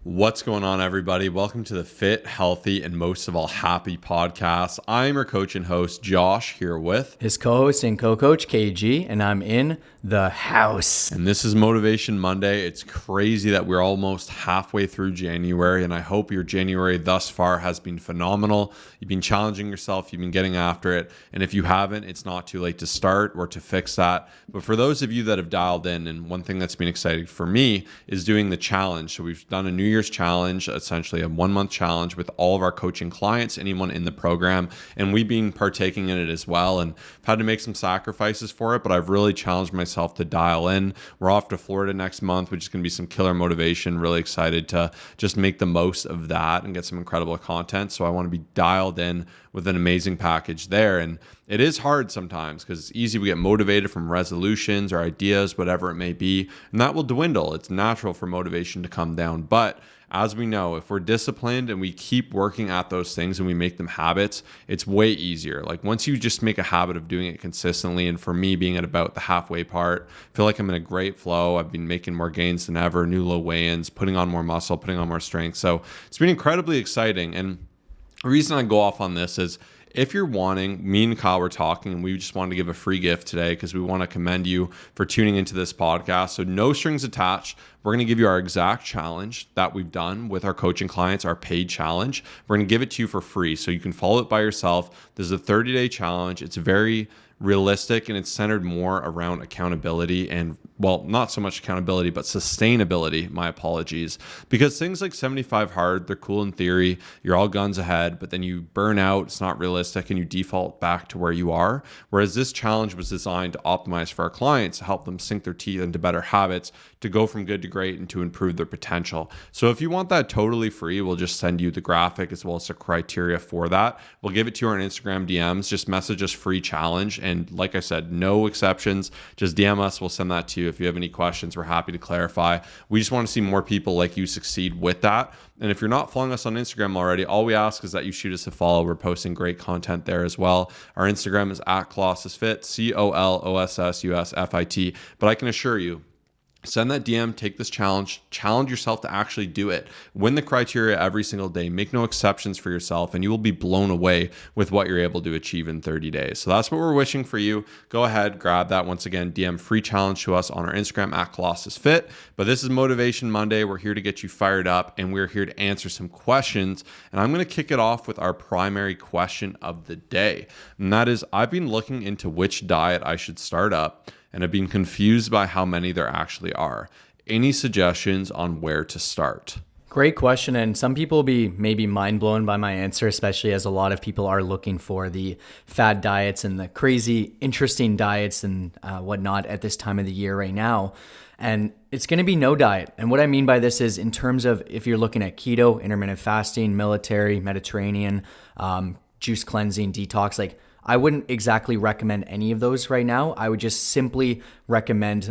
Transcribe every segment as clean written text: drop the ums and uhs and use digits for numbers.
What's going on, everybody? Welcome to the Fit, Healthy, and most of all, Happy podcast. I'm your coach and host, Josh, here with his co-host and co-coach, KG, and I'm in the house. And this is Motivation Monday. It's crazy that we're almost halfway through January, and I hope your January thus far has been phenomenal. You've been challenging yourself, you've been getting after it, and if you haven't, it's not too late to start or to fix that. But for those of you that have dialed in, and one thing that's been exciting for me is doing the challenge. So we've done a New Year's challenge, essentially a 1-month challenge with all of our coaching clients, anyone in the program, and we've been partaking in it as well, and I've had to make some sacrifices for it, but I've really challenged myself to dial in. We're off to Florida next month, which is going to be some killer motivation. Really excited to just make the most of that and get some incredible content. So I want to be dialed in with an amazing package there. And it is hard sometimes because it's easy. We get motivated from resolutions or ideas, whatever it may be, and that will dwindle. It's natural for motivation to come down. But as we know, if we're disciplined and we keep working at those things and we make them habits, it's way easier. Like once you just make a habit of doing it consistently, and for me being at about the halfway part, I feel like I'm in a great flow. I've been making more gains than ever, new low weigh-ins, putting on more muscle, putting on more strength. So it's been incredibly exciting. And the reason I go off on this is if you're wanting, me and Kyle were talking and we just wanted to give a free gift today because we want to commend you for tuning into this podcast. So no strings attached. We're going to give you our exact challenge that we've done with our coaching clients, our paid challenge. We're going to give it to you for free so you can follow it by yourself. This is a 30-day challenge. It's very realistic and it's centered more around accountability and, well, not so much accountability, but sustainability. My apologies. Because things like 75 hard, they're cool in theory. You're all guns ahead, but then you burn out. It's not realistic and you default back to where you are. Whereas this challenge was designed to optimize for our clients, to help them sink their teeth into better habits, to go from good to great and to improve their potential. So if you want that totally free, we'll just send you the graphic as well as the criteria for that. We'll give it to you on Instagram DMs. Just message us free challenge. And like I said, no exceptions. Just DM us. We'll send that to you. If you have any questions, we're happy to clarify. We just want to see more people like you succeed with that. And if you're not following us on Instagram already, all we ask is that you shoot us a follow. We're posting great content there as well. Our Instagram is @ColossusFit, ColossusFit. But I can assure you, send that DM, take this challenge yourself to actually do it. Win the criteria every single day. Make no exceptions for yourself, and you will be blown away with what you're able to achieve in 30 days. So that's what we're wishing for you. Go ahead, grab that. Once again, DM free challenge to us on our Instagram @ColossusFit. But this is Motivation Monday. We're here to get you fired up, and we're here to answer some questions. And I'm going to kick it off with our primary question of the day. And that is, I've been looking into which diet I should start up, and have been confused by how many there actually are. Any suggestions on where to start? Great question. And some people will be maybe mind blown by my answer, especially as a lot of people are looking for the fad diets and the crazy, interesting diets and whatnot at this time of the year right now. And it's going to be no diet. And what I mean by this is in terms of if you're looking at keto, intermittent fasting, military, Mediterranean, juice cleansing, detox, like I wouldn't exactly recommend any of those right now. I would just simply recommend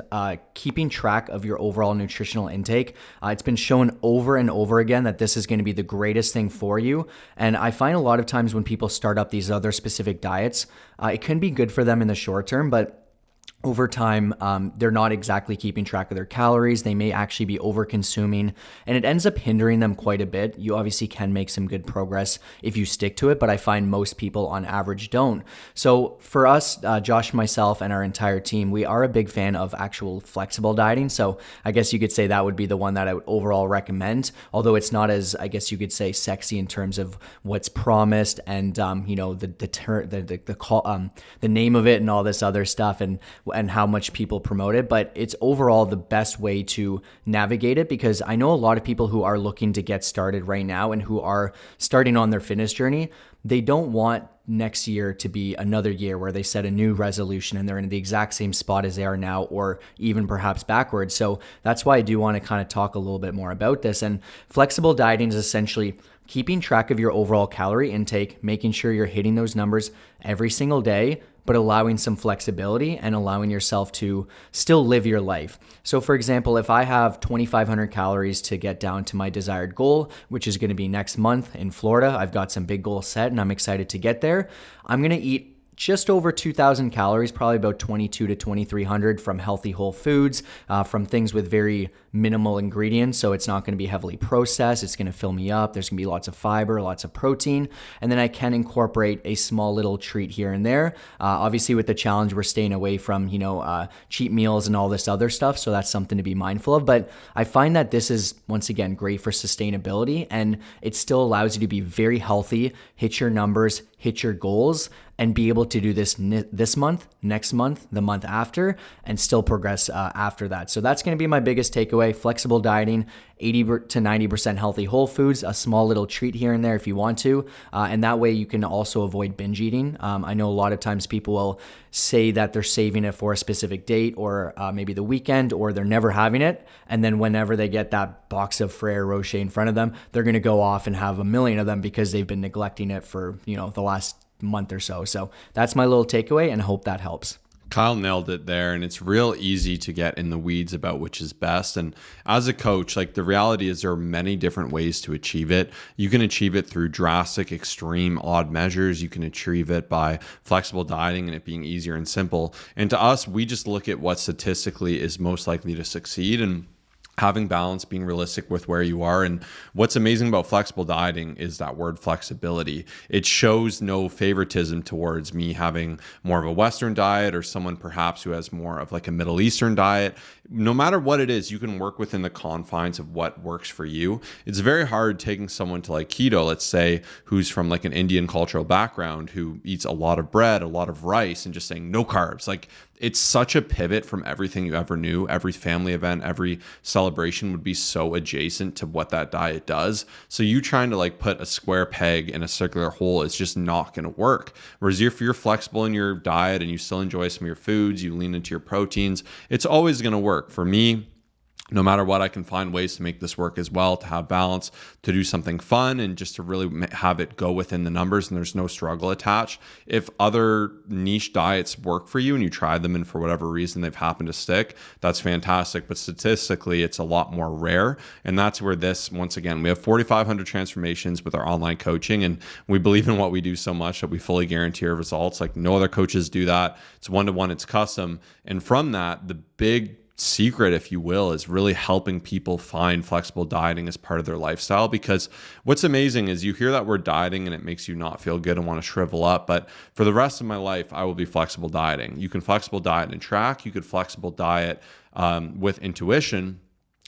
keeping track of your overall nutritional intake. It's been shown over and over again that this is going to be the greatest thing for you. And I find a lot of times when people start up these other specific diets, it can be good for them in the short term, but over time, they're not exactly keeping track of their calories. They may actually be over consuming, and it ends up hindering them quite a bit. You obviously can make some good progress if you stick to it, but I find most people on average don't. So for us, Josh, myself, and our entire team, we are a big fan of actual flexible dieting. So I guess you could say that would be the one that I would overall recommend, although it's not as, I guess you could say, sexy in terms of what's promised and the name of it and all this other stuff and how much people promote it, but it's overall the best way to navigate it because I know a lot of people who are looking to get started right now and who are starting on their fitness journey, they don't want next year to be another year where they set a new resolution and they're in the exact same spot as they are now or even perhaps backwards. So that's why I do want to kind of talk a little bit more about this. And flexible dieting is essentially keeping track of your overall calorie intake, making sure you're hitting those numbers every single day, but allowing some flexibility and allowing yourself to still live your life. So for example, if I have 2,500 calories to get down to my desired goal, which is going to be next month in Florida, I've got some big goals set and I'm excited to get there. I'm going to eat just over 2,000 calories, probably about 22 to 2,300 from healthy whole foods, from things with very minimal ingredients. So it's not going to be heavily processed. It's going to fill me up. There's going to be lots of fiber, lots of protein. And then I can incorporate a small little treat here and there. Obviously with the challenge, we're staying away from, cheat meals and all this other stuff. So that's something to be mindful of. But I find that this is, once again, great for sustainability, and it still allows you to be very healthy, hit your numbers, hit your goals, and be able to do this month, next month, the month after, and still progress after that. So that's going to be my biggest takeaway: flexible dieting, 80 to 90% healthy whole foods, a small little treat here and there if you want to. And that way you can also avoid binge eating. I know a lot of times people will say that they're saving it for a specific date, or maybe the weekend, or they're never having it. And then whenever they get that box of Frere Rocher in front of them, they're going to go off and have a million of them because they've been neglecting it for, the last month or so. So that's my little takeaway, and I hope that helps. Kyle nailed it there, and it's real easy to get in the weeds about which is best. And as a coach, like, the reality is there are many different ways to achieve it. You can achieve it through drastic, extreme, odd measures. You can achieve it by flexible dieting and it being easier and simple. And to us, we just look at what statistically is most likely to succeed, and having balance, being realistic with where you are. And what's amazing about flexible dieting is that word flexibility. It shows no favoritism towards me having more of a Western diet or someone perhaps who has more of like a Middle Eastern diet. No matter what it is, you can work within the confines of what works for you. It's very hard taking someone to like keto, let's say, who's from like an Indian cultural background, who eats a lot of bread, a lot of rice, and just saying no carbs. Like, it's such a pivot from everything you ever knew. Every family event, every celebration would be so adjacent to what that diet does. So you trying to like put a square peg in a circular hole is just not going to work. Whereas if you're flexible in your diet and you still enjoy some of your foods, you lean into your proteins, it's always going to work. For me, no matter what, I can find ways to make this work as well, to have balance, to do something fun, and just to really have it go within the numbers and there's no struggle attached. If other niche diets work for you and you try them and for whatever reason they've happened to stick, that's fantastic. But statistically, it's a lot more rare. And that's where this, once again, we have 4,500 transformations with our online coaching, and we believe in what we do so much that we fully guarantee our results. Like, no other coaches do that. It's one-to-one, it's custom. And from that, the big secret, if you will, is really helping people find flexible dieting as part of their lifestyle. Because what's amazing is you hear that word dieting and it makes you not feel good and want to shrivel up. But for the rest of my life, I will be flexible dieting. You can flexible diet and track. You could flexible diet with intuition,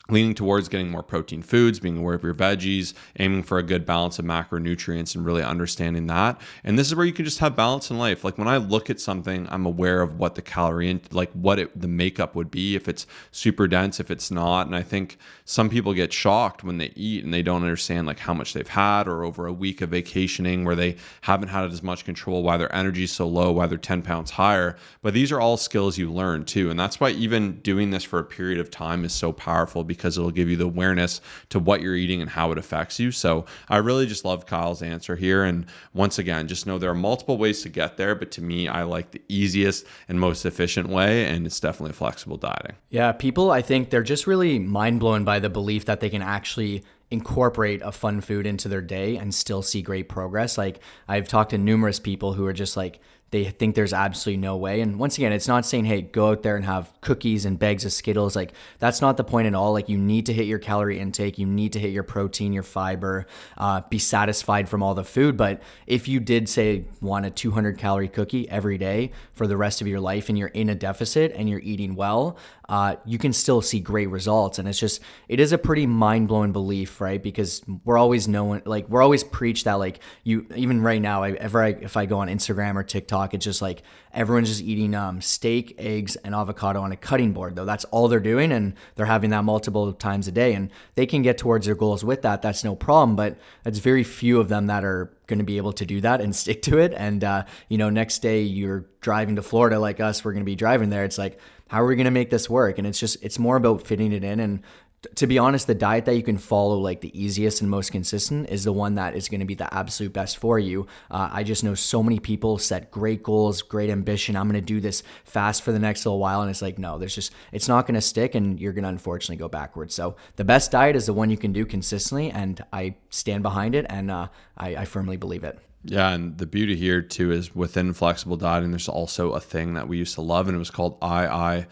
leaning towards getting more protein foods, being aware of your veggies, aiming for a good balance of macronutrients and really understanding that. And this is where you can just have balance in life. Like, when I look at something, I'm aware of what the the makeup would be, if it's super dense, if it's not. And I think some people get shocked when they eat and they don't understand like how much they've had, or over a week of vacationing where they haven't had as much control, why their energy is so low, why they're 10 pounds higher. But these are all skills you learn too. And that's why even doing this for a period of time is so powerful, because it'll give you the awareness to what you're eating and how it affects you. So I really just love Kyle's answer here. And once again, just know there are multiple ways to get there, but to me, I like the easiest and most efficient way, and it's definitely flexible dieting. Yeah, people, I think they're just really mind blown by the belief that they can actually incorporate a fun food into their day and still see great progress. Like, I've talked to numerous people who are just like, they think there's absolutely no way. And once again, it's not saying, hey, go out there and have cookies and bags of Skittles. Like, that's not the point at all. Like, you need to hit your calorie intake. You need to hit your protein, your fiber, be satisfied from all the food. But if you did say want a 200 calorie cookie every day for the rest of your life, and you're in a deficit and you're eating well, you can still see great results. And it is a pretty mind-blowing belief, right? Because we're always preached that, like, you, even right now, if I go on Instagram or TikTok, it's just like everyone's just eating steak, eggs, and avocado on a cutting board, though. That's all they're doing, and they're having that multiple times a day, and they can get towards their goals with that. That's no problem, but it's very few of them that are going to be able to do that and stick to it. And, next day you're driving to Florida like us, we're going to be driving there. It's like, how are we going to make this work? And it's more about fitting it in. And to be honest, the diet that you can follow, like the easiest and most consistent, is the one that is going to be the absolute best for you. I just know so many people set great goals, great ambition. I'm going to do this fast for the next little while. And it's like, no, it's not going to stick, and you're going to unfortunately go backwards. So the best diet is the one you can do consistently, and I stand behind it, and I firmly believe it. Yeah, and the beauty here too is within flexible dieting, there's also a thing that we used to love, and it was called IIYFM.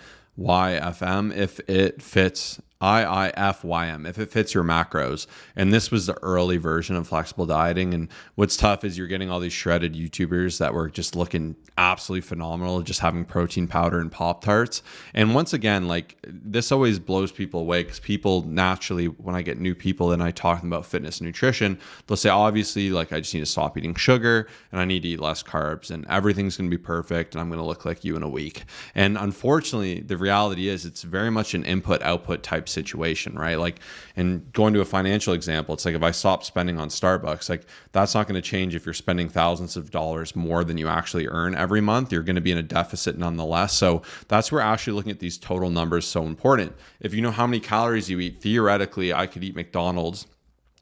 If it fits IIFYM, if it fits your macros. And this was the early version of flexible dieting. And what's tough is you're getting all these shredded YouTubers that were just looking absolutely phenomenal, just having protein powder and Pop Tarts. And once again, like this always blows people away because people naturally, when I get new people and I talk to them about fitness and nutrition, they'll say, obviously, like I just need to stop eating sugar and I need to eat less carbs and everything's going to be perfect and I'm going to look like you in a week. And unfortunately, the reality is it's very much an input output type situation, right? Like, and going to a financial example, it's like if I stop spending on Starbucks, like that's not going to change if you're spending thousands of dollars more than you actually earn every month. You're going to be in a deficit nonetheless. So that's where actually looking at these total numbers is so important. If you know how many calories you eat, theoretically, I could eat McDonald's,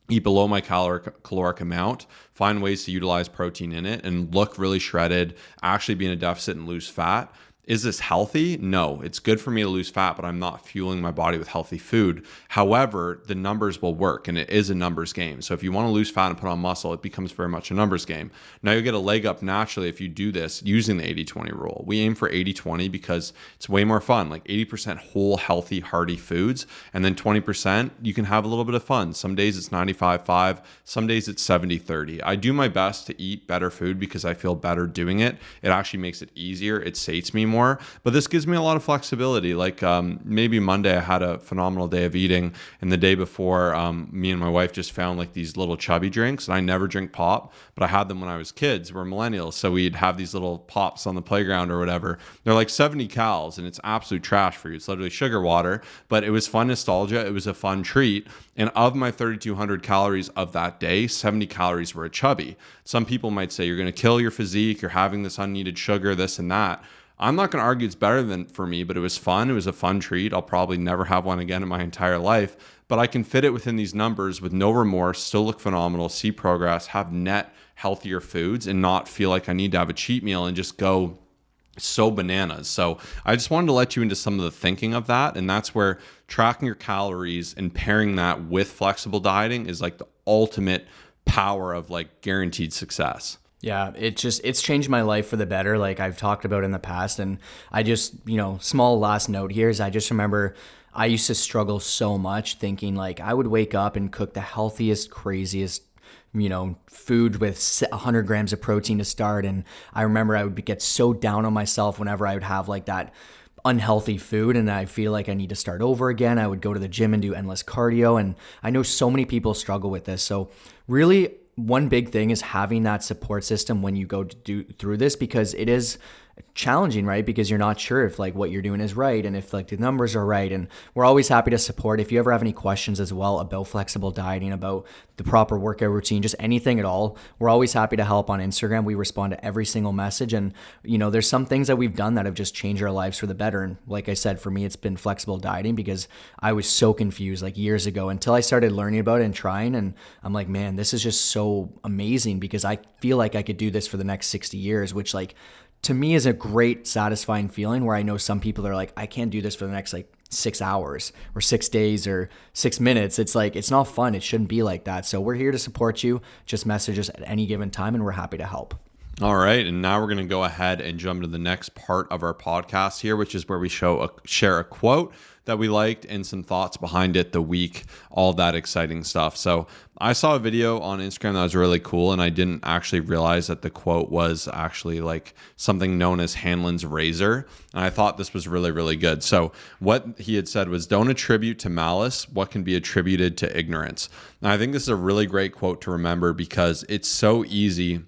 eat below my caloric amount, find ways to utilize protein in it and look really shredded, actually be in a deficit and lose fat. Is this healthy? No, it's good for me to lose fat, but I'm not fueling my body with healthy food. However, the numbers will work and it is a numbers game. So if you want to lose fat and put on muscle, it becomes very much a numbers game. Now you'll get a leg up naturally if you do this using the 80-20 rule. We aim for 80-20 because it's way more fun, like 80% whole, healthy, hearty foods. And then 20%, you can have a little bit of fun. Some days it's 95-5, some days it's 70-30. I do my best to eat better food because I feel better doing it. It actually makes it easier. It sates me more. But this gives me a lot of flexibility. Like maybe Monday I had a phenomenal day of eating, and the day before me and my wife just found like these little chubby drinks, and I never drink pop, but I had them when I was kids. We're millennials, so we'd have these little pops on the playground or whatever. They're like 70 calories, and it's absolute trash for you. It's literally sugar water, but it was fun nostalgia. It was a fun treat. And of my 3,200 calories of that day, 70 calories were a chubby. Some people might say you're going to kill your physique, you're having this unneeded sugar, this and that. I'm not going to argue it's better than for me, but it was fun. It was a fun treat. I'll probably never have one again in my entire life, but I can fit it within these numbers with no remorse, still look phenomenal, see progress, have net healthier foods, and not feel like I need to have a cheat meal and just go so bananas. So I just wanted to let you into some of the thinking of that. And that's where tracking your calories and pairing that with flexible dieting is like the ultimate power of like guaranteed success. Yeah, it's changed my life for the better, like I've talked about in the past. And I just, small last note here is I just remember I used to struggle so much thinking like I would wake up and cook the healthiest, craziest, food with 100 grams of protein to start. And I remember I would get so down on myself whenever I would have like that unhealthy food and I feel like I need to start over again. I would go to the gym and do endless cardio. And I know so many people struggle with this. So really, one big thing is having that support system when you go to do through this, because it is challenging, right? Because you're not sure if like what you're doing is right and if like the numbers are right. And we're always happy to support. If you ever have any questions as well about flexible dieting, about the proper workout routine, just anything at all, we're always happy to help on Instagram. We respond to every single message. And, there's some things that we've done that have just changed our lives for the better. And like I said, for me, it's been flexible dieting because I was so confused like years ago until I started learning about it and trying. And I'm like, man, this is just so amazing because I feel like I could do this for the next 60 years, which like, to me is a great satisfying feeling where I know some people are like, I can't do this for the next like 6 hours or 6 days or 6 minutes. It's like, it's not fun. It shouldn't be like that. So we're here to support you. Just message us at any given time and we're happy to help. All right. And now we're going to go ahead and jump to the next part of our podcast here, which is where we share a quote that we liked and some thoughts behind it, the week, all that exciting stuff. So I saw a video on Instagram that was really cool, and I didn't actually realize that the quote was actually like something known as Hanlon's razor. And I thought this was really, really good. So what he had said was, don't attribute to malice what can be attributed to ignorance. And I think this is a really great quote to remember because it's so easy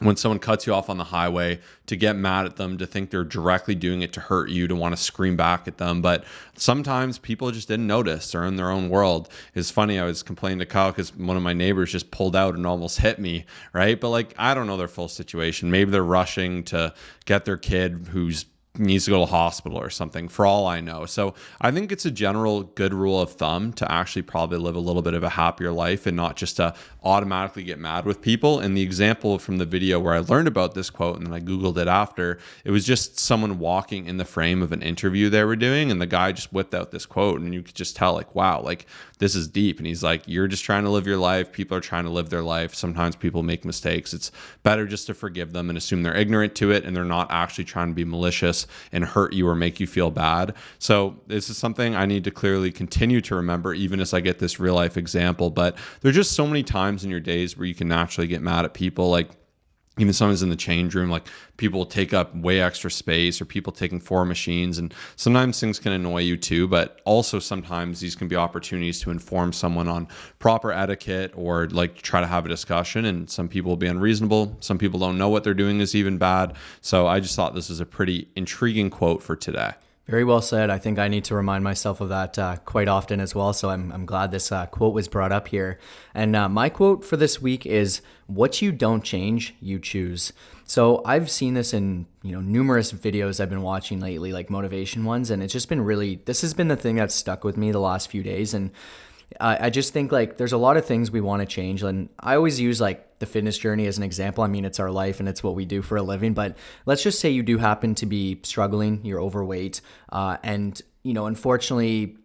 when someone cuts you off on the highway to get mad at them, to think they're directly doing it to hurt you, to want to scream back at them. But sometimes people just didn't notice. They're in their own world. It's funny. I was complaining to Kyle because one of my neighbors just pulled out and almost hit me, right? But like, I don't know their full situation. Maybe they're rushing to get their kid who's needs to go to the hospital or something, for all I know. So I think it's a general good rule of thumb to actually probably live a little bit of a happier life and not just to automatically get mad with people. And the example from the video where I learned about this quote and then I Googled it after, it was just someone walking in the frame of an interview they were doing, and the guy just whipped out this quote, and you could just tell, like, wow, like, this is deep. And he's like, you're just trying to live your life. People are trying to live their life. Sometimes people make mistakes. It's better just to forgive them and assume they're ignorant to it and they're not actually trying to be malicious and hurt you or make you feel bad. So this is something I need to clearly continue to remember, even as I get this real life example. But there's just so many times in your days where you can naturally get mad at people. Like, even someone's in the change room, like, people take up way extra space, or people taking 4 machines. And sometimes things can annoy you too, but also sometimes these can be opportunities to inform someone on proper etiquette, or like try to have a discussion. And some people will be unreasonable. Some people don't know what they're doing is even bad. So I just thought this was a pretty intriguing quote for today. Very well said. I think I need to remind myself of that quite often as well. So I'm glad this quote was brought up here. And my quote for this week is, "What you don't change, you choose." So I've seen this in numerous videos I've been watching lately, like motivation ones, and it's just been this has been the thing that's stuck with me the last few days. And I just think, like, there's a lot of things we want to change. And I always use, like, the fitness journey as an example. I mean, it's our life and it's what we do for a living. But let's just say you do happen to be struggling, you're overweight, and, unfortunately,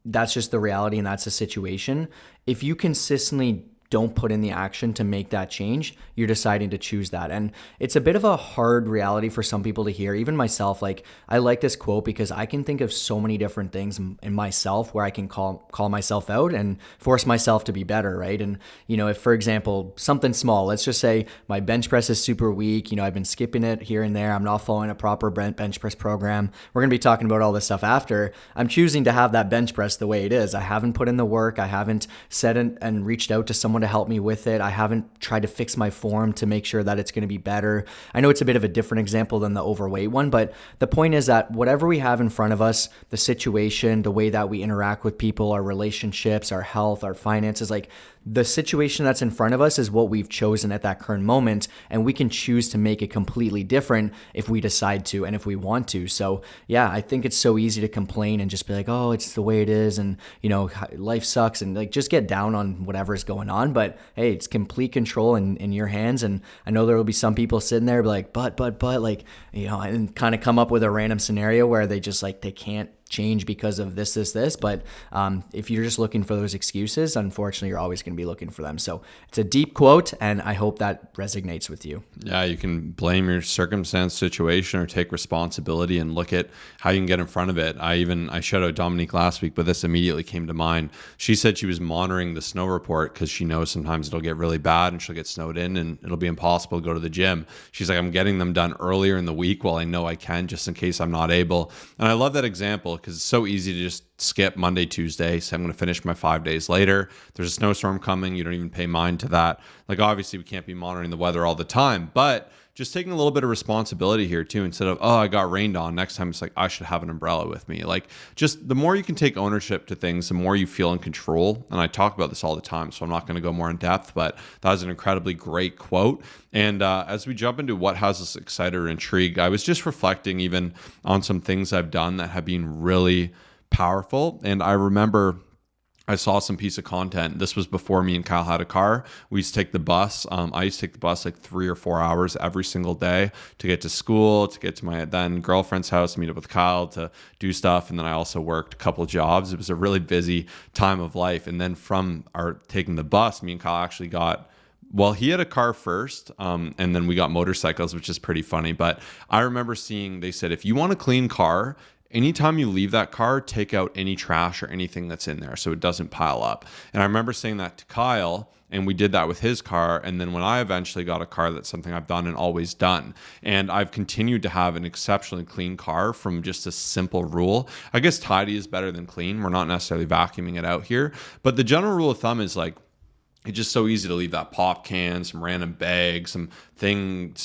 that's just the reality and that's the situation. If you consistently don't put in the action to make that change, you're deciding to choose that. And it's a bit of a hard reality for some people to hear, even myself. Like, I like this quote because I can think of so many different things in myself where I can call myself out and force myself to be better, right? And, if, for example, something small, let's just say my bench press is super weak, I've been skipping it here and there, I'm not following a proper bench press program. We're going to be talking about all this stuff after. I'm choosing to have that bench press the way it is. I haven't put in the work. I haven't said and reached out to someone to help me with it. I haven't tried to fix my form to make sure that it's going to be better. I know it's a bit of a different example than the overweight one, but the point is that whatever we have in front of us, the situation, the way that we interact with people, our relationships, our health, our finances, like, the situation that's in front of us is what we've chosen at that current moment, and we can choose to make it completely different if we decide to and if we want to. So yeah, I think it's so easy to complain and just be like, oh, it's the way it is, and life sucks, and like just get down on whatever's going on. But hey, it's complete control in your hands. And I know there will be some people sitting there be like, but like, and kind of come up with a random scenario where they just, like, they can't change because of this. But if you're just looking for those excuses, unfortunately, you're always going to be looking for them. So it's a deep quote, and I hope that resonates with you. Yeah, you can blame your circumstance, situation, or take responsibility and look at how you can get in front of it. I showed out Dominique last week, but this immediately came to mind. She said she was monitoring the snow report because she knows sometimes it'll get really bad and she'll get snowed in and it'll be impossible to go to the gym. She's like, I'm getting them done earlier in the week while I know I can, just in case I'm not able. And I love that example because it's so easy to just skip Monday, Tuesday. So I'm going to finish my 5 days later. There's a snowstorm coming. You don't even pay mind to that. Like, obviously we can't be monitoring the weather all the time, but just taking a little bit of responsibility here too, instead of, oh, I got rained on. Next time it's like, I should have an umbrella with me. Like, just the more you can take ownership to things, the more you feel in control. And I talk about this all the time, so I'm not going to go more in depth, but that was an incredibly great quote. And as we jump into what has us excited or intrigued, I was just reflecting even on some things I've done that have been really powerful. And I remember I saw some piece of content. This was before me and Kyle had a car. We used to take the bus. I used to take the bus like 3 or 4 hours every single day to get to school, to get to my then girlfriend's house, meet up with Kyle to do stuff. And then I also worked a couple of jobs. It was a really busy time of life. And then from our taking the bus, me and Kyle actually got, well, he had a car first, and then we got motorcycles, which is pretty funny. But I remember seeing, they said, if you want a clean car, anytime you leave that car, take out any trash or anything that's in there so it doesn't pile up. And I remember saying that to Kyle, and we did that with his car. And then when I eventually got a car, that's something I've done and always done. And I've continued to have an exceptionally clean car from just a simple rule. I guess tidy is better than clean. We're not necessarily vacuuming it out here. But the general rule of thumb is, like, it's just so easy to leave that pop can, some random bag, some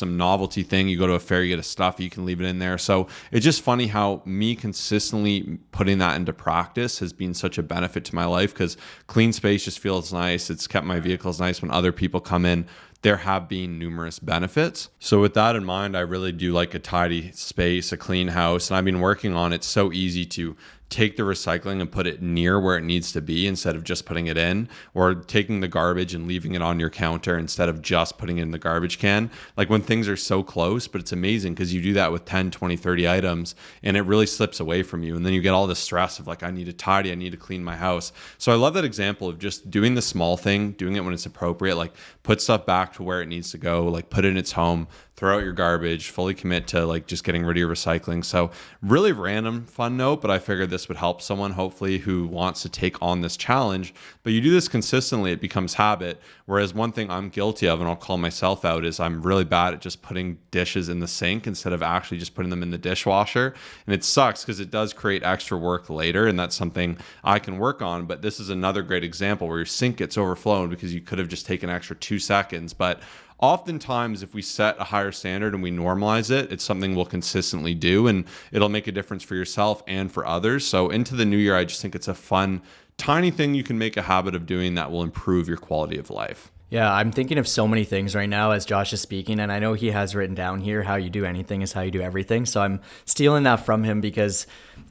novelty thing. You go to a fair, you get a stuffy, you can leave it in there. So it's just funny how me consistently putting that into practice has been such a benefit to my life, because clean space just feels nice. It's kept my vehicles nice when other people come in. There have been numerous benefits. So with that in mind, I really do like a tidy space, a clean house, and I've been working on it. So easy to take the recycling and put it near where it needs to be instead of just putting it in, or taking the garbage and leaving it on your counter instead of just putting it in the garbage can. Like when things are so close, but it's amazing because you do that with 10, 20, 30 items and it really slips away from you. And then you get all this stress of like, I need to tidy, I need to clean my house. So I love that example of just doing the small thing, doing it when it's appropriate, like put stuff back to where it needs to go, like put it in its home, throw out your garbage, fully commit to like just getting rid of your recycling. So really random fun note, but I figured this would help someone hopefully who wants to take on this challenge. But you do this consistently, it becomes habit. Whereas one thing I'm guilty of, and I'll call myself out, is I'm really bad at just putting dishes in the sink instead of actually just putting them in the dishwasher. And it sucks because it does create extra work later, and that's something I can work on. But this is another great example where your sink gets overflowed because you could have just taken an extra 2 seconds. But oftentimes, if we set a higher standard and we normalize it, it's something we'll consistently do, and it'll make a difference for yourself and for others. So into the new year, I just think it's a fun, tiny thing you can make a habit of doing that will improve your quality of life. Yeah, I'm thinking of so many things right now as Josh is speaking, and I know he has written down here, how you do anything is how you do everything. So I'm stealing that from him because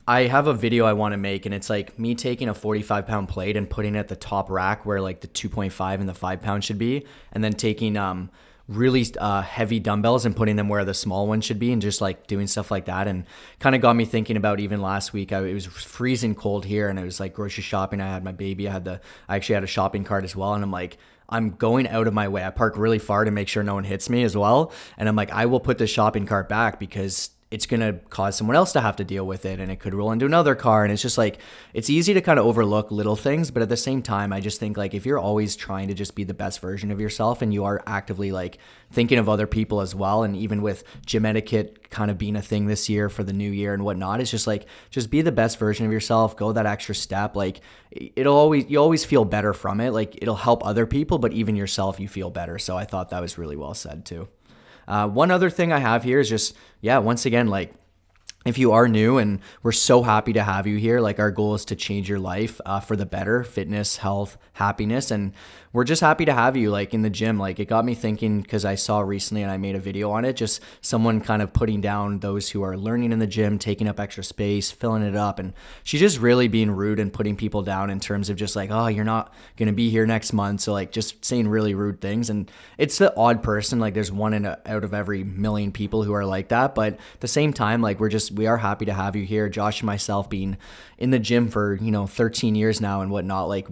I have a video I want to make, and it's like me taking a 45-pound plate and putting it at the top rack where like the 2.5 and the 5 pound should be, and then taking really heavy dumbbells and putting them where the small ones should be, and just like doing stuff like that. And kind of got me thinking about even last week, it was freezing cold here, and it was like grocery shopping. I had my baby, I actually had a shopping cart as well, and I'm like, I'm going out of my way. I park really far to make sure no one hits me as well. And I'm like, I will put the shopping cart back because it's going to cause someone else to have to deal with it, and it could roll into another car. And it's just like, it's easy to kind of overlook little things, but at the same time, I just think like if you're always trying to just be the best version of yourself, and you are actively like thinking of other people as well, and even with gym etiquette kind of being a thing this year for the new year and whatnot, it's just like, just be the best version of yourself, go that extra step. Like you always feel better from it. Like it'll help other people, but even yourself, you feel better. So I thought that was really well said too. One other thing I have here is just, once again, like if you are new, and we're so happy to have you here, like our goal is to change your life for the better, fitness, health, happiness. And we're just happy to have you like in the gym. Like it got me thinking, because I saw recently and I made a video on it, just someone kind of putting down those who are learning in the gym, taking up extra space, filling it up. And she's just really being rude and putting people down in terms of just like, oh, you're not going to be here next month. So like just saying really rude things. And it's the odd person, like there's one out of every million people who are like that. But at the same time, like we are happy to have you here. Josh and myself being in the gym for, 13 years now and whatnot. Like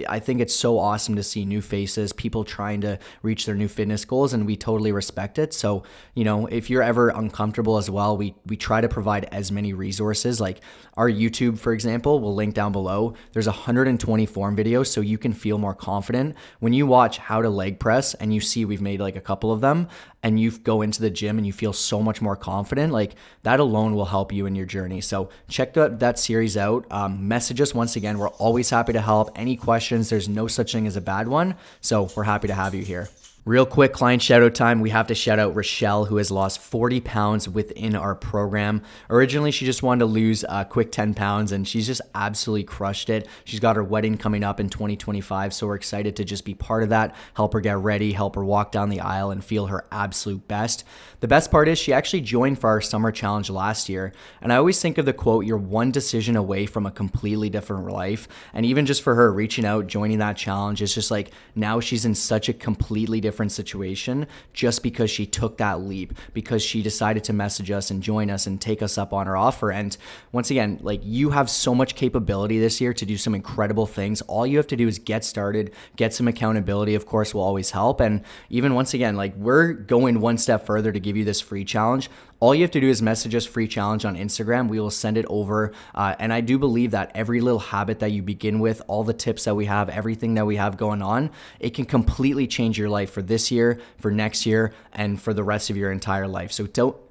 I think it's so awesome to see new faces, people trying to reach their new fitness goals, and we totally respect it. So, if you're ever uncomfortable as well, we try to provide as many resources. Like our YouTube, for example, we'll link down below. There's 120 form videos, so you can feel more confident when you watch how to leg press and you see we've made like a couple of them, and you go into the gym and you feel so much more confident. Like that alone will help you in your journey. So check that series out. Message us once again. We're always happy to help. Any questions, there's no such thing as a bad one. So we're happy to have you here. Real quick client shout out time. We have to shout out Richelle, who has lost 40 pounds within our program. Originally, she just wanted to lose a quick 10 pounds, and she's just absolutely crushed it. She's got her wedding coming up in 2025, so we're excited to just be part of that, help her get ready, help her walk down the aisle and feel her absolute best. The best part is she actually joined for our summer challenge last year, and I always think of the quote, you're one decision away from a completely different life. And even just for her reaching out, joining that challenge, it's just like now she's in such a completely different situation just because she took that leap, because she decided to message us and join us and take us up on our offer. And once again, like you have so much capability this year to do some incredible things. All you have to do is get started, get some accountability, of course, will always help. And even once again, like we're going one step further to give you this free challenge. all you have to do is message us free challenge on Instagram. We will send it over. And I do believe that every little habit that you begin with, all the tips that we have, everything that we have going on, it can completely change your life for this year, for next year, and for the rest of your entire life. So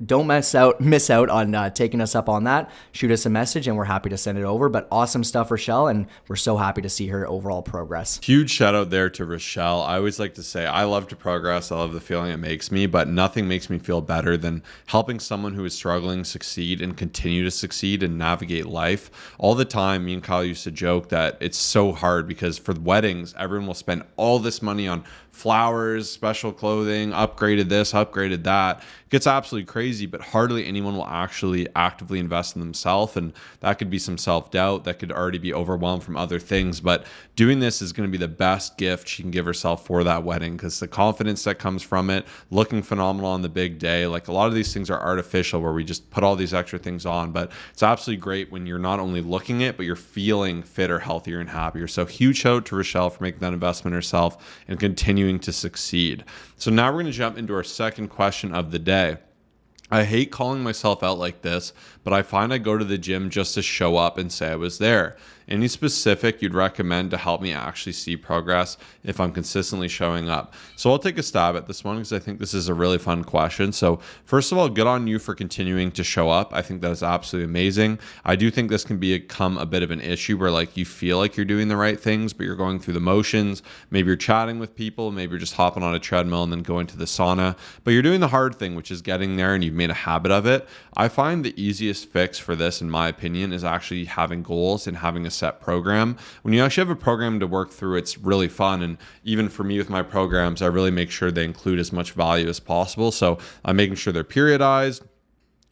don't miss out on taking us up on that. Shoot us a message and we're happy to send it over. But awesome stuff, Richelle, and we're so happy to see her overall progress. Huge shout out there to Richelle. I always like to say I love to progress. I love the feeling it makes me, but nothing makes me feel better than helping someone who is struggling succeed and continue to succeed and navigate life. All the time, me and Kyle used to joke that it's so hard because for weddings, everyone will spend all this money on flowers, special clothing, upgraded this, upgraded that. It gets absolutely crazy, but hardly anyone will actually actively invest in themselves. And that could be some self-doubt. That could already be overwhelmed from other things. But doing this is going to be the best gift she can give herself for that wedding, because the confidence that comes from it, looking phenomenal on the big day. Like, a lot of these things are artificial where we just put all these extra things on, but it's absolutely great when you're not only looking it, but you're feeling fitter, healthier, and happier. So huge shout out to Richelle for making that investment herself and continuing to succeed. So now we're going to jump into our second question of the day. I hate calling myself out like this, but I find I go to the gym just to show up and say I was there. Any specific you'd recommend to help me actually see progress if I'm consistently showing up? So I'll take a stab at this one because I think this is a really fun question. So first of all, good on you for continuing to show up. I think that is absolutely amazing. I do think this can become a bit of an issue where, like, you feel like you're doing the right things, but you're going through the motions. Maybe you're chatting with people, maybe you're just hopping on a treadmill and then going to the sauna, but you're doing the hard thing, which is getting there, and you've made a habit of it. I find the easiest fix for this, in my opinion, is actually having goals and having a set program. When you actually have a program to work through, it's really fun. And even for me with my programs, I really make sure they include as much value as possible. So I'm making sure they're periodized,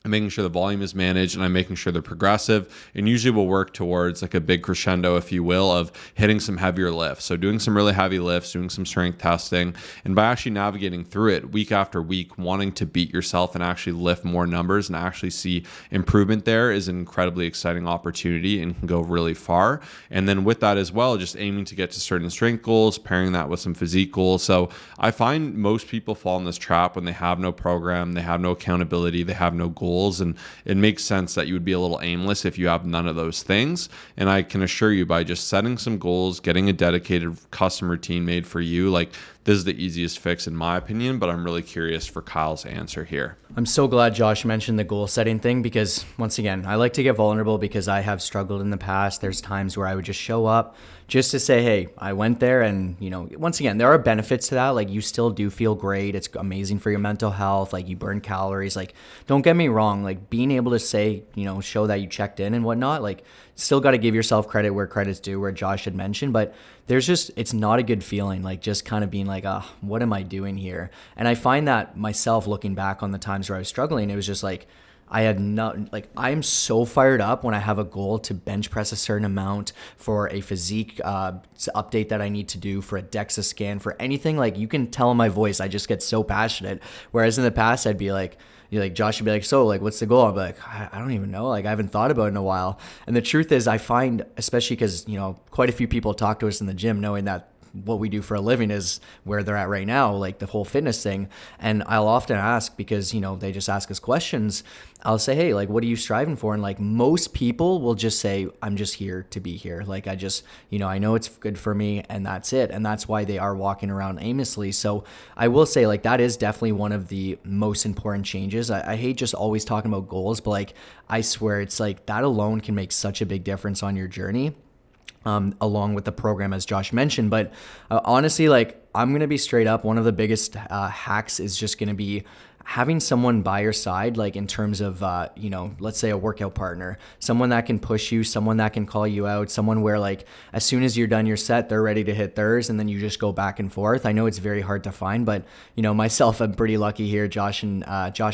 I'm making sure the volume is managed, and I'm making sure they're progressive. And usually we'll work towards like a big crescendo, if you will, of hitting some heavier lifts. So doing some really heavy lifts, doing some strength testing, and by actually navigating through it week after week, wanting to beat yourself and actually lift more numbers and actually see improvement there is an incredibly exciting opportunity and can go really far. And then with that as well, just aiming to get to certain strength goals, pairing that with some physique goals. So I find most people fall in this trap when they have no program, they have no accountability, they have no goals. And it makes sense that you would be a little aimless if you have none of those things. And I can assure you, by just setting some goals, getting a dedicated custom routine made for you, like, this is the easiest fix in my opinion, but I'm really curious for Kyle's answer here. I'm so glad Josh mentioned the goal setting thing, because once again, I like to get vulnerable because I have struggled in the past. There's times where I would just show up just to say, hey, I went there. And, you know, once again, there are benefits to that. Like, you still do feel great. It's amazing for your mental health. Like, you burn calories. Like, don't get me wrong. Like, being able to say, you know, show that you checked in and whatnot, like, still got to give yourself credit where credit's due, where Josh had mentioned, but it's not a good feeling, like, just kind of being like, what am I doing here? And I find that myself looking back on the times where I was struggling, it was just like, I'm so fired up when I have a goal to bench press a certain amount, for a physique update that I need to do, for a DEXA scan, for anything. Like, you can tell in my voice, I just get so passionate. Whereas in the past, I'd be like, Josh would be like, so, like, what's the goal? I'd be like, I don't even know. Like, I haven't thought about it in a while. And the truth is, I find, especially because, you know, quite a few people talk to us in the gym knowing that what we do for a living is where they're at right now, like the whole fitness thing. And I'll often ask, because, you know, they just ask us questions. I'll say, hey, like, what are you striving for? And like, most people will just say, I'm just here to be here. Like, I just, you know, I know it's good for me, and that's it. And that's why they are walking around aimlessly. So I will say, like, that is definitely one of the most important changes. I hate just always talking about goals, but like, I swear it's like that alone can make such a big difference on your journey. Along with the program, as Josh mentioned. But honestly, like, I'm going to be straight up. One of the biggest hacks is just going to be having someone by your side, like, in terms of, you know, let's say a workout partner, someone that can push you, someone that can call you out, someone where, like, as soon as you're done your set, they're ready to hit theirs, and then you just go back and forth. I know it's very hard to find, but, you know, myself, I'm pretty lucky here. Josh and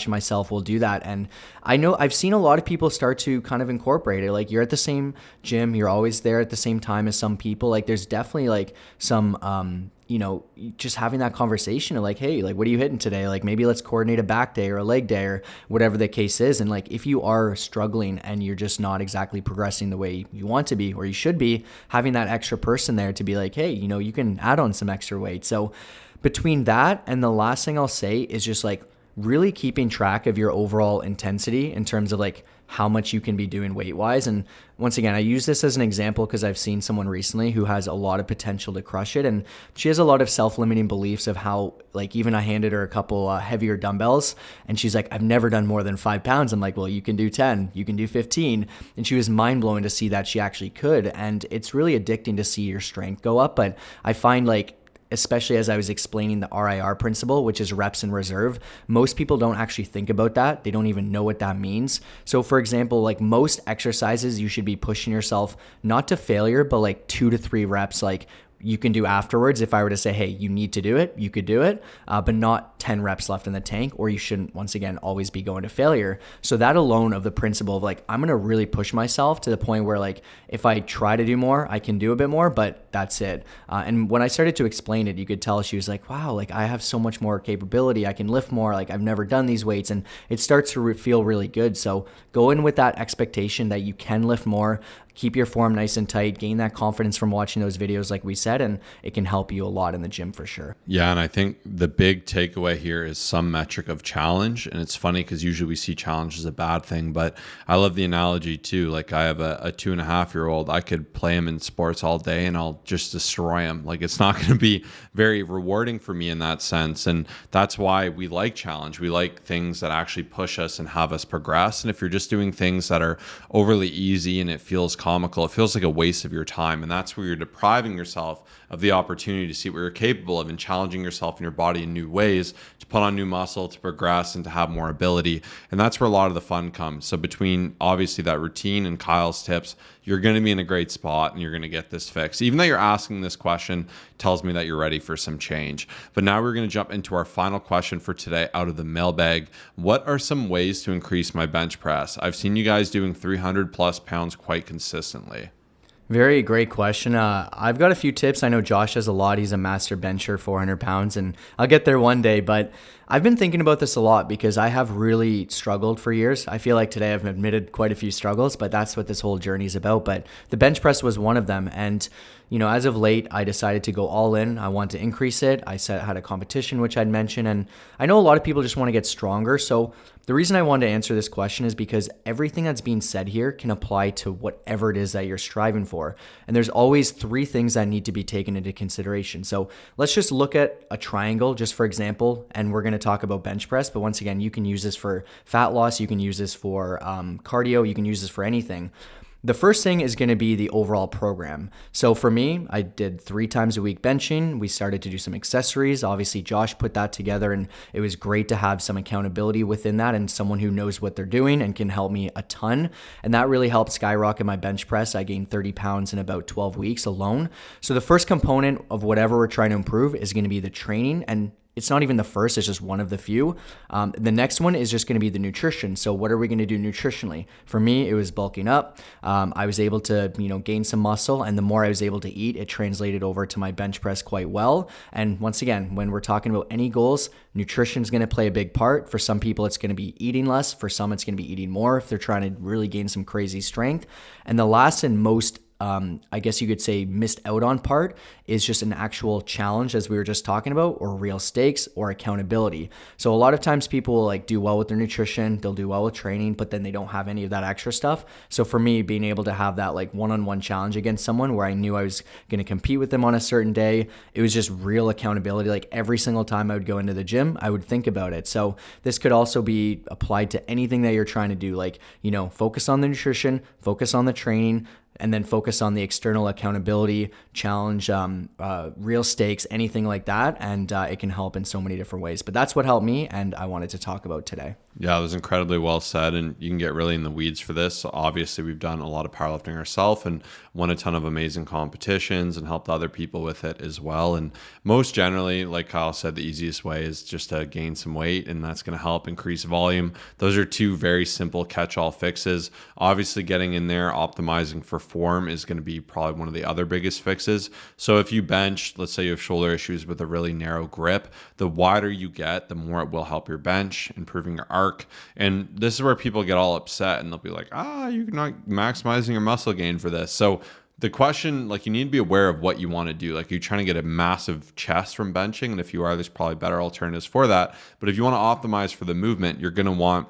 myself will do that. And I know I've seen a lot of people start to kind of incorporate it. Like, you're at the same gym, you're always there at the same time as some people. Like, there's definitely like some, you know, just having that conversation of like, hey, like, what are you hitting today? Like, maybe let's coordinate a back day or a leg day or whatever the case is. And like, if you are struggling and you're just not exactly progressing the way you want to be, or you should be, having that extra person there to be like, hey, you know, you can add on some extra weight. So between that and the last thing I'll say is just like, really keeping track of your overall intensity in terms of like how much you can be doing weight wise. And once again, I use this as an example because I've seen someone recently who has a lot of potential to crush it. And she has a lot of self-limiting beliefs of how, like, even I handed her a couple heavier dumbbells and she's like, I've never done more than 5 pounds. I'm like, well, you can do 10, you can do 15. And she was mind blowing to see that she actually could. And it's really addicting to see your strength go up. But I find like, especially as I was explaining the RIR principle, which is reps in reserve, most people don't actually think about that. They don't even know what that means. So for example, like most exercises, you should be pushing yourself not to failure, but like 2 to 3 reps, like you can do afterwards. If I were to say, hey, you need to do it, you could do it, but not 10 reps left in the tank, or you shouldn't, once again, always be going to failure. So that alone of the principle of like, I'm going to really push myself to the point where like, if I try to do more, I can do a bit more, but that's it. And when I started to explain it, you could tell she was like, wow, like I have so much more capability. I can lift more. Like I've never done these weights, and it starts to feel really good. So go in with that expectation that you can lift more, keep your form nice and tight, gain that confidence from watching those videos like we said, and it can help you a lot in the gym for sure. Yeah, and I think the big takeaway here is some metric of challenge. And it's funny because usually we see challenge as a bad thing, but I love the analogy too. Like I have a 2.5-year-old. I could play him in sports all day and I'll just destroy him. Like it's not going to be very rewarding for me in that sense. And that's why we like challenge. We like things that actually push us and have us progress. And if you're just doing things that are overly easy and it feels comical, it feels like a waste of your time. And that's where you're depriving yourself of the opportunity to see what you're capable of and challenging yourself and your body in new ways, to put on new muscle, to progress, and to have more ability. And that's where a lot of the fun comes. So between obviously that routine and Kyle's tips, you're going to be in a great spot and you're going to get this fixed. Even though you're asking this question tells me that you're ready for some change. But now we're going to jump into our final question for today out of the mailbag. What are some ways to increase my bench press? I've seen you guys doing 300 plus pounds quite consistently. Very great question. I've got a few tips. I know Josh has a lot. He's a master bencher, 400 pounds, and I'll get there one day. But I've been thinking about this a lot because I have really struggled for years. I feel like today I've admitted quite a few struggles, but that's what this whole journey is about. But the bench press was one of them. And, you know, as of late, I decided to go all in. I want to increase it. I had a competition, which I'd mentioned. And I know a lot of people just want to get stronger. So the reason I wanted to answer this question is because everything that's being said here can apply to whatever it is that you're striving for. And there's always 3 things that need to be taken into consideration. So let's just look at a triangle, just for example, and we're going to talk about bench press. But once again, you can use this for fat loss. You can use this for cardio. You can use this for anything. The first thing is going to be the overall program. So for me, I did 3 times a week benching. We started to do some accessories. Obviously, Josh put that together, and it was great to have some accountability within that and someone who knows what they're doing and can help me a ton. And that really helped skyrocket my bench press. I gained 30 pounds in about 12 weeks alone. So the first component of whatever we're trying to improve is going to be the training, and it's not even the first, it's just one of the few. The next one is just going to be the nutrition. So what are we going to do nutritionally? For me, it was bulking up. I was able to, gain some muscle, and the more I was able to eat, it translated over to my bench press quite well. And once again, when we're talking about any goals, nutrition is going to play a big part. For some people, it's going to be eating less. For some, it's going to be eating more if they're trying to really gain some crazy strength. And the last and most I guess you could say missed out on part is just an actual challenge, as we were just talking about, or real stakes or accountability. So a lot of times people will do well with their nutrition, they'll do well with training, but then they don't have any of that extra stuff. So for me, being able to have that one-on-one challenge against someone where I knew I was going to compete with them on a certain day, it was just real accountability. Like every single time I would go into the gym, I would think about it. So this could also be applied to anything that you're trying to do, focus on the nutrition, focus on the training, and then focus on the external accountability, challenge, real stakes, anything like that. And it can help in so many different ways. But that's what helped me, and I wanted to talk about today. Yeah, it was incredibly well said, and you can get really in the weeds for this. So obviously, we've done a lot of powerlifting ourselves and won a ton of amazing competitions and helped other people with it as well. And most generally, like Kyle said, the easiest way is just to gain some weight, and that's going to help increase volume. Those are 2 very simple catch-all fixes. Obviously, getting in there, optimizing for form is going to be probably one of the other biggest fixes. So if you bench, let's say you have shoulder issues with a really narrow grip, the wider you get, the more it will help your bench, improving your arc. And this is where people get all upset and they'll be like, you're not maximizing your muscle gain for this. So The question, like, you need to be aware of what you want to do. Like, you're trying to get a massive chest from benching, and if you are, there's probably better alternatives for that. But if you want to optimize for the movement, you're going to want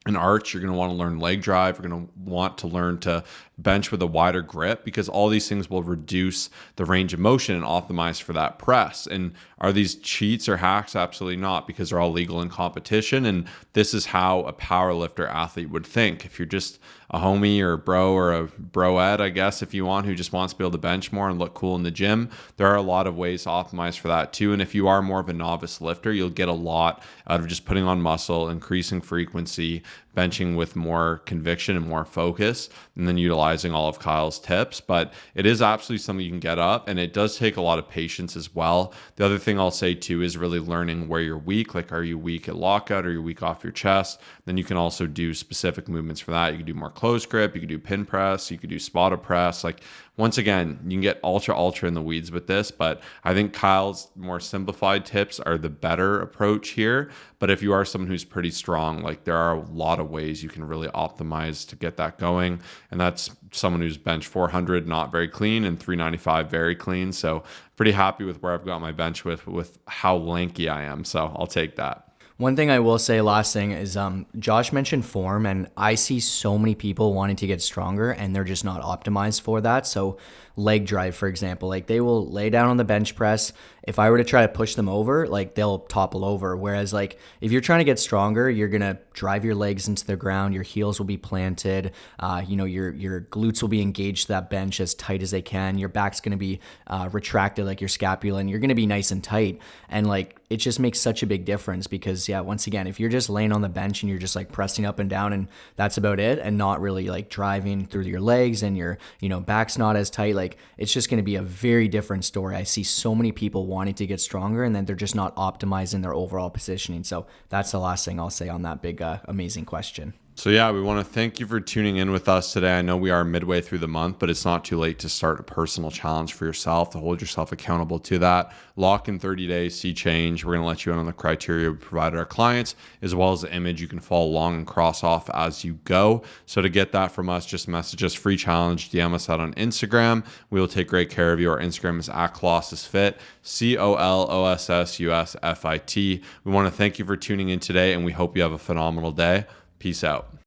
an arch, you're going to want to learn leg drive, you're going to want to learn to bench with a wider grip, because all these things will reduce the range of motion and optimize for that press. And are these cheats or hacks? Absolutely not, because they're all legal in competition. And this is how a power lifter athlete would think. If you're just a homie or a bro or a broette, I guess, if you want, who just wants to be able to bench more and look cool in the gym, there are a lot of ways to optimize for that too. And if you are more of a novice lifter, you'll get a lot out of just putting on muscle, increasing frequency, benching with more conviction and more focus, and then utilizing all of Kyle's tips. But it is absolutely something you can get up, and it does take a lot of patience as well. The other thing I'll say too is really learning where you're weak. Like, are you weak at lockout? Are you weak off your chest? Then you can also do specific movements for that. You can do more close grip, you can do pin press, you could do spotted press. Like, once again, you can get ultra in the weeds with this, but I think Kyle's more simplified tips are the better approach here. But if you are someone who's pretty strong, like, there are a lot of ways you can really optimize to get that going. And that's someone who's bench 400 not very clean and 395 very clean. So pretty happy with where I've got my bench with how lanky I am. So I'll take that. One thing I will say, last thing, is Josh mentioned form, and I see so many people wanting to get stronger and they're just not optimized for that. So leg drive, for example, like, they will lay down on the bench press. If I were to try to push them over, like, they'll topple over. Whereas, like, if you're trying to get stronger, you're going to drive your legs into the ground. Your heels will be planted. Your glutes will be engaged to that bench as tight as they can. Your back's going to be retracted, like your scapula, and you're going to be nice and tight. And, like, it just makes such a big difference because, yeah, once again, if you're just laying on the bench and you're just, like, pressing up and down and that's about it, and not really, like, driving through your legs, and your, back's not as tight, like, it's just going to be a very different story. I see so many people wanting to get stronger and then they're just not optimizing their overall positioning. So that's the last thing I'll say on that big, amazing question. So yeah, we want to thank you for tuning in with us today. I know we are midway through the month, but it's not too late to start a personal challenge for yourself, to hold yourself accountable to that. Lock in 30 days, see change. We're going to let you in on the criteria we provided our clients, as well as the image you can follow along and cross off as you go. So to get that from us, just message us, free challenge, DM us out on Instagram. We will take great care of you. Our Instagram is @ColossusFit, COLOSSUSFIT. We want to thank you for tuning in today, and we hope you have a phenomenal day. Peace out.